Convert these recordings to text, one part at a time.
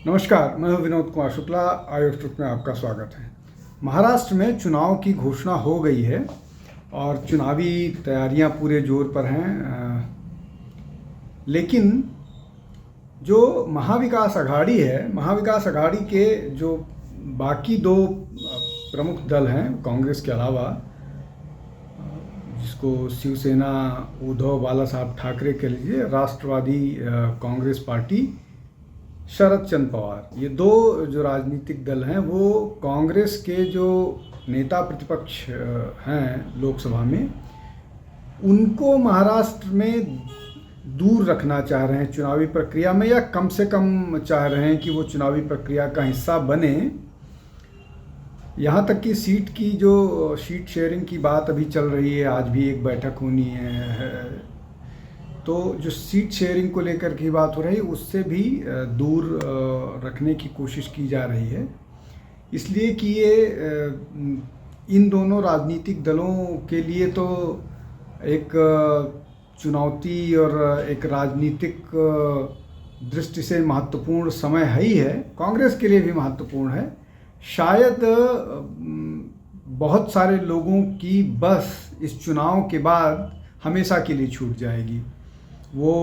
नमस्कार, मैं हूं विनोद कुमार शुक्ला। आयोग ट्रुथ में आपका स्वागत है। महाराष्ट्र में चुनाव की घोषणा हो गई है और चुनावी तैयारियां पूरे जोर पर हैं। लेकिन जो महाविकास अघाड़ी है, महाविकास अघाड़ी के जो बाकी दो प्रमुख दल हैं कांग्रेस के अलावा, जिसको शिवसेना उद्धव बाला साहब ठाकरे कह लीजिए, राष्ट्रवादी कांग्रेस पार्टी शरद चंद्र पवार, ये दो जो राजनीतिक दल हैं वो कांग्रेस के जो नेता प्रतिपक्ष हैं लोकसभा में, उनको महाराष्ट्र में दूर रखना चाह रहे हैं चुनावी प्रक्रिया में, या कम से कम चाह रहे हैं कि वो चुनावी प्रक्रिया का हिस्सा बने। यहाँ तक कि सीट शेयरिंग की बात अभी चल रही है। आज भी एक बैठक होनी है, तो जो सीट शेयरिंग को लेकर की बात हो रही है उससे भी दूर रखने की कोशिश की जा रही है, इसलिए कि ये इन दोनों राजनीतिक दलों के लिए तो एक चुनौती और एक राजनीतिक दृष्टि से महत्वपूर्ण समय है ही है। कांग्रेस के लिए भी महत्वपूर्ण है। शायद बहुत सारे लोगों की बस इस चुनाव के बाद हमेशा के लिए छूट जाएगी। वो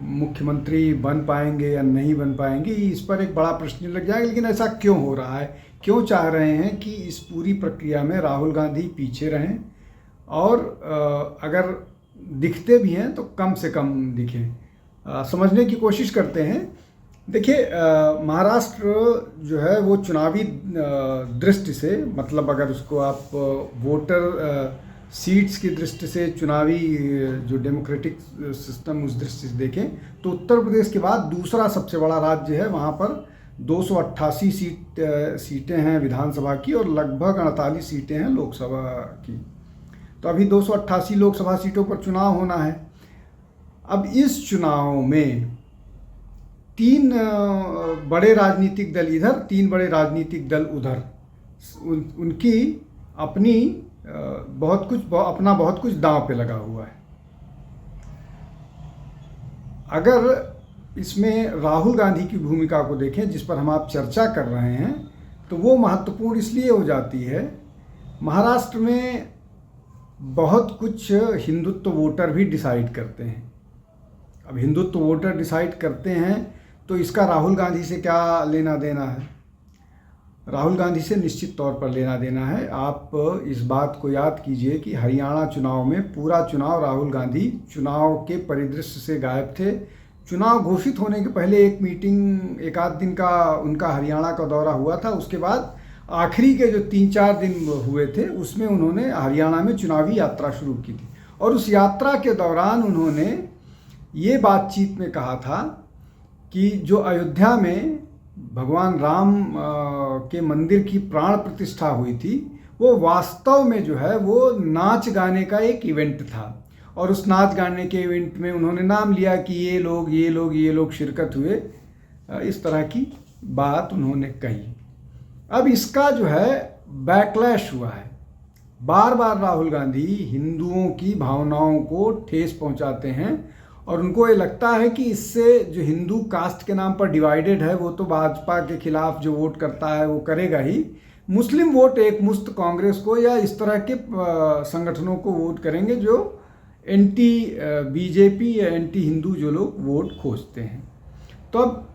मुख्यमंत्री बन पाएंगे या नहीं बन पाएंगे, इस पर एक बड़ा प्रश्न लग जाएगा। लेकिन ऐसा क्यों हो रहा है? क्यों चाह रहे हैं कि इस पूरी प्रक्रिया में राहुल गांधी पीछे रहें और अगर दिखते भी हैं तो कम से कम दिखें? समझने की कोशिश करते हैं। देखिए, महाराष्ट्र जो है वो चुनावी दृष्टि से, मतलब अगर उसको आप वोटर सीट्स की दृष्टि से, चुनावी जो डेमोक्रेटिक सिस्टम उस दृष्टि से देखें तो उत्तर प्रदेश के बाद दूसरा सबसे बड़ा राज्य है। वहाँ पर 288 सीटें हैं विधानसभा की और लगभग 48 सीटें हैं लोकसभा की। तो अभी 288 लोकसभा सीटों पर चुनाव होना है। अब इस चुनाव में तीन बड़े राजनीतिक दल इधर, तीन बड़े राजनीतिक दल उधर, उनकी अपनी बहुत कुछ दांव पे लगा हुआ है। अगर इसमें राहुल गांधी की भूमिका को देखें, जिस पर हम आप चर्चा कर रहे हैं, तो वो महत्वपूर्ण इसलिए हो जाती है, महाराष्ट्र में बहुत कुछ हिंदुत्व वोटर भी डिसाइड करते हैं। अब हिंदुत्व वोटर डिसाइड करते हैं तो इसका राहुल गांधी से क्या लेना देना है? राहुल गांधी से निश्चित तौर पर लेना देना है। आप इस बात को याद कीजिए कि हरियाणा चुनाव में पूरा चुनाव राहुल गांधी चुनाव के परिदृश्य से गायब थे। चुनाव घोषित होने के पहले एक मीटिंग, एक आध दिन का उनका हरियाणा का दौरा हुआ था। उसके बाद आखिरी के जो 3-4 दिन हुए थे उसमें उन्होंने हरियाणा में चुनावी यात्रा शुरू की थी, और उस यात्रा के दौरान उन्होंने ये बातचीत में कहा था कि जो अयोध्या में भगवान राम के मंदिर की प्राण प्रतिष्ठा हुई थी, वो वास्तव में जो है वो नाच गाने का एक इवेंट था। और उस नाच गाने के इवेंट में उन्होंने नाम लिया कि ये लोग शिरकत हुए। इस तरह की बात उन्होंने कही। अब इसका जो है बैकलैश हुआ है। बार बार राहुल गांधी हिंदुओं की भावनाओं को ठेस पहुंचाते हैं और उनको ये लगता है कि इससे जो हिंदू कास्ट के नाम पर डिवाइडेड है वो तो भाजपा के खिलाफ जो वोट करता है वो करेगा ही। मुस्लिम वोट एक मुश्त कांग्रेस को या इस तरह के संगठनों को वोट करेंगे जो एंटी बीजेपी या एंटी हिंदू जो लोग वोट खोजते हैं। तो अब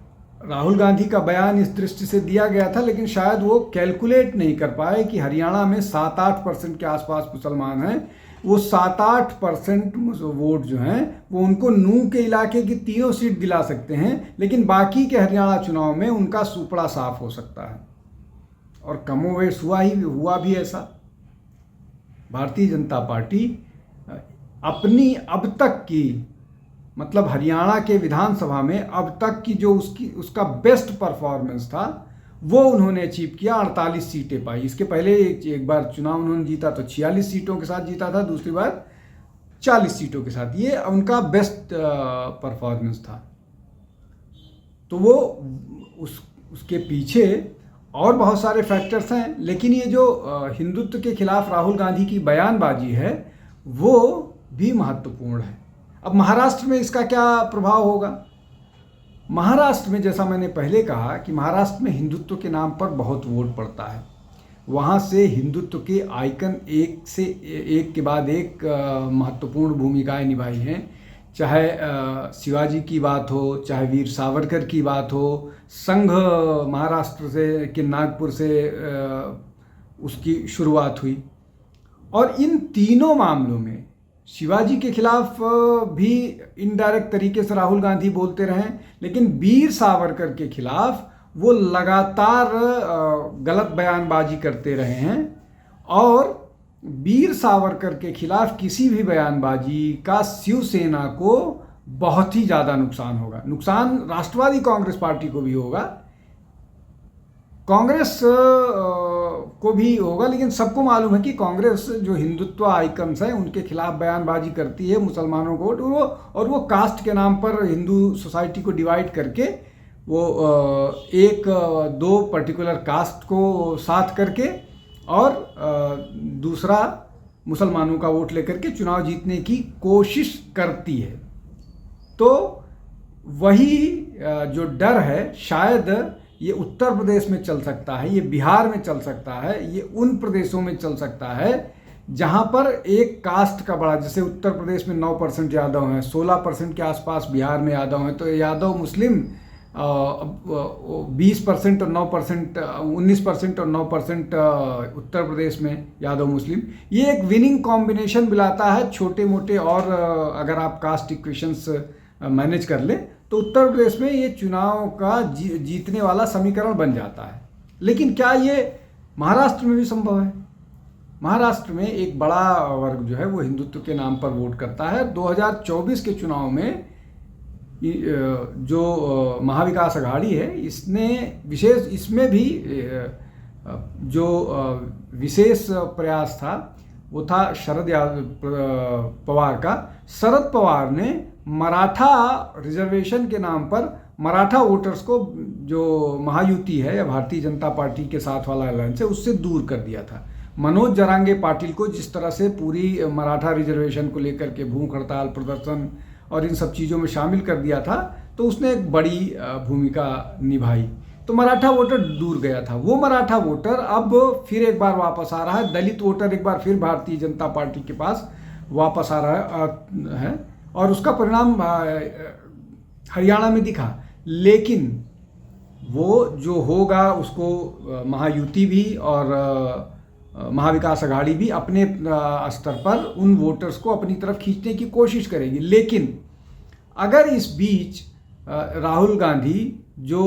राहुल गांधी का बयान इस दृष्टि से दिया गया था, लेकिन शायद वो कैलकुलेट नहीं कर पाए कि हरियाणा में 7-8% के आसपास मुसलमान हैं। वो 7-8% वोट जो हैं वो उनको नूह के इलाके की तीनों सीट दिला सकते हैं, लेकिन बाकी के हरियाणा चुनाव में उनका सुपड़ा साफ हो सकता है। और कमोवेश हुआ भी ऐसा। भारतीय जनता पार्टी अपनी अब तक की, मतलब हरियाणा के विधानसभा में अब तक की जो उसका बेस्ट परफॉर्मेंस था वो उन्होंने अचीव किया। 48 सीटें पाई। इसके पहले एक बार चुनाव उन्होंने जीता तो 46 सीटों के साथ जीता था, दूसरी बार 40 सीटों के साथ। ये उनका बेस्ट परफॉर्मेंस था। तो वो उसके पीछे और बहुत सारे फैक्टर्स हैं, लेकिन ये जो हिंदुत्व के खिलाफ राहुल गांधी की बयानबाजी है वो भी महत्वपूर्ण है। अब महाराष्ट्र में इसका क्या प्रभाव होगा? महाराष्ट्र में, जैसा मैंने पहले कहा कि महाराष्ट्र में हिंदुत्व के नाम पर बहुत वोट पड़ता है। वहाँ से हिंदुत्व के आइकन एक से एक के बाद एक महत्वपूर्ण भूमिकाएं निभाई हैं। चाहे शिवाजी की बात हो, चाहे वीर सावरकर की बात हो, संघ महाराष्ट्र से के नागपुर से उसकी शुरुआत हुई। और इन तीनों मामलों में शिवाजी के खिलाफ भी इनडायरेक्ट तरीके से राहुल गांधी बोलते रहे, लेकिन वीर सावरकर के खिलाफ वो लगातार गलत बयानबाजी करते रहे हैं। और वीर सावरकर के खिलाफ किसी भी बयानबाजी का शिवसेना को बहुत ही ज़्यादा नुकसान होगा। नुकसान राष्ट्रवादी कांग्रेस पार्टी को भी होगा, कांग्रेस को भी होगा, लेकिन सबको मालूम है कि कांग्रेस जो हिंदुत्व आइकन्स हैं उनके खिलाफ बयानबाजी करती है, मुसलमानों को और वो कास्ट के नाम पर हिंदू सोसाइटी को डिवाइड करके वो एक दो पर्टिकुलर कास्ट को साथ करके और दूसरा मुसलमानों का वोट लेकर के चुनाव जीतने की कोशिश करती है। तो वही जो डर है, शायद ये उत्तर प्रदेश में चल सकता है, ये बिहार में चल सकता है, ये उन प्रदेशों में चल सकता है जहाँ पर एक कास्ट का बड़ा, जैसे उत्तर प्रदेश में 9% यादव हैं, 16% के आसपास बिहार में यादव हैं, तो यादव मुस्लिम 20% और 9%, 19% और 9% उत्तर प्रदेश में यादव मुस्लिम, ये एक विनिंग कॉम्बिनेशन मिलाता है छोटे मोटे। और अगर आप कास्ट इक्वेशंस मैनेज कर लें तो उत्तर प्रदेश में ये चुनाव का जीतने वाला समीकरण बन जाता है। लेकिन क्या ये महाराष्ट्र में भी संभव है? महाराष्ट्र में एक बड़ा वर्ग जो है वो हिंदुत्व के नाम पर वोट करता है। 2024 के चुनाव में जो महाविकास आघाड़ी है, इसने विशेष, इसमें भी जो विशेष प्रयास था वो था शरद पवार का। शरद पवार ने मराठा रिजर्वेशन के नाम पर मराठा वोटर्स को, जो महायुति है या भारतीय जनता पार्टी के साथ वाला अलायंस है, उससे दूर कर दिया था। मनोज जरांगे पाटिल को जिस तरह से पूरी मराठा रिजर्वेशन को लेकर के भूख हड़ताल, प्रदर्शन और इन सब चीज़ों में शामिल कर दिया था, तो उसने एक बड़ी भूमिका निभाई। तो मराठा वोटर दूर गया था। वो मराठा वोटर अब फिर एक बार वापस आ रहा है। दलित वोटर एक बार फिर भारतीय जनता पार्टी के पास वापस आ रहा है और उसका परिणाम हरियाणा में दिखा। लेकिन वो जो होगा उसको महायुति भी और महाविकास आघाड़ी भी अपने स्तर पर उन वोटर्स को अपनी तरफ खींचने की कोशिश करेगी। लेकिन अगर इस बीच राहुल गांधी, जो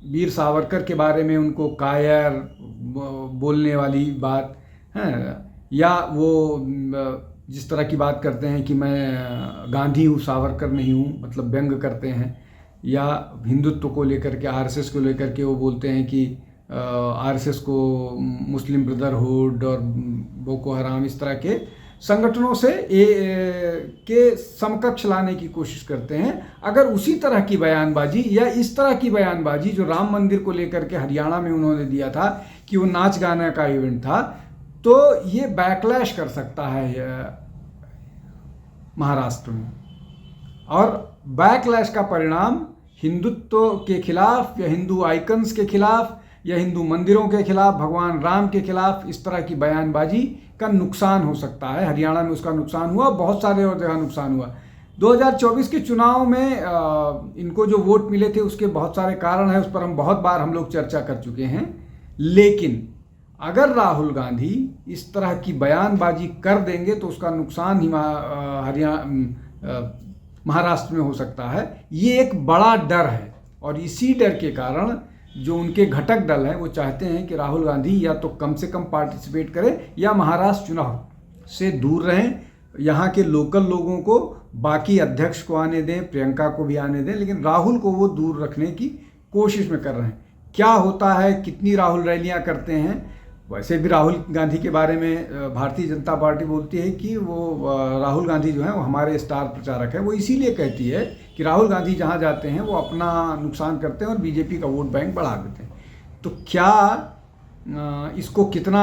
वीर सावरकर के बारे में उनको कायर बोलने वाली बात है, या वो जिस तरह की बात करते हैं कि मैं गांधी हूँ, सावरकर नहीं हूँ, मतलब व्यंग करते हैं, या हिंदुत्व को लेकर के, आरएसएस को लेकर के वो बोलते हैं कि आरएसएस को मुस्लिम ब्रदरहुड और बोको हराम, इस तरह के संगठनों से के समकक्ष लाने की कोशिश करते हैं। अगर उसी तरह की बयानबाजी या इस तरह की बयानबाजी जो राम मंदिर को लेकर के हरियाणा में उन्होंने दिया था कि वो नाच गाने का इवेंट था, तो ये बैकलैश कर सकता है महाराष्ट्र में। और बैकलैश का परिणाम हिंदुत्व के खिलाफ या हिंदू आइकन्स के खिलाफ या हिंदू मंदिरों के खिलाफ, भगवान राम के खिलाफ इस तरह की बयानबाजी का नुकसान हो सकता है। हरियाणा में उसका नुकसान हुआ, बहुत सारे और जगह नुकसान हुआ। 2024 के चुनाव में इनको जो वोट मिले थे उसके बहुत सारे कारण हैं, उस पर हम लोग चर्चा कर चुके हैं। लेकिन अगर राहुल गांधी इस तरह की बयानबाजी कर देंगे तो उसका नुकसान ही महाराष्ट्र में हो सकता है। ये एक बड़ा डर है और इसी डर के कारण जो उनके घटक दल हैं वो चाहते हैं कि राहुल गांधी या तो कम से कम पार्टिसिपेट करें या महाराष्ट्र चुनाव से दूर रहें। यहाँ के लोकल लोगों को, बाकी अध्यक्ष को आने दें, प्रियंका को भी आने दें, लेकिन राहुल को वो दूर रखने की कोशिश में कर रहे हैं। क्या होता है, कितनी राहुल रैलियाँ करते हैं, वैसे भी राहुल गांधी के बारे में भारतीय जनता पार्टी बोलती है कि वो राहुल गांधी जो है वो हमारे स्टार प्रचारक है। वो इसीलिए कहती है कि राहुल गांधी जहाँ जाते हैं वो अपना नुकसान करते हैं और बीजेपी का वोट बैंक बढ़ा देते हैं। तो क्या इसको कितना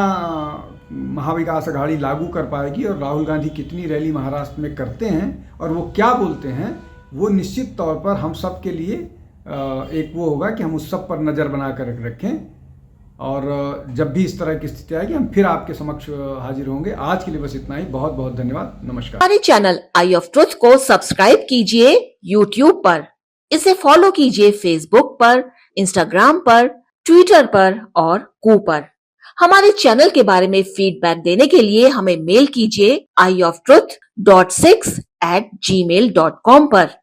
महाविकास आघाड़ी लागू कर पाएगी और राहुल गांधी कितनी रैली महाराष्ट्र में करते हैं और वो क्या बोलते हैं, वो निश्चित तौर पर हम सब के लिए एक वो होगा कि हम उस सब पर नज़र बना कर रखें, और जब भी इस तरह की स्थिति आएगी हम फिर आपके समक्ष हाजिर होंगे। आज के लिए बस इतना ही। बहुत बहुत धन्यवाद। नमस्कार। हमारे चैनल आई ऑफ ट्रुथ को सब्सक्राइब कीजिए YouTube पर, इसे फॉलो कीजिए Facebook पर, Instagram पर, Twitter पर और कू पर। हमारे चैनल के बारे में फीडबैक देने के लिए हमें मेल कीजिए ioftruth.6@gmail.com पर।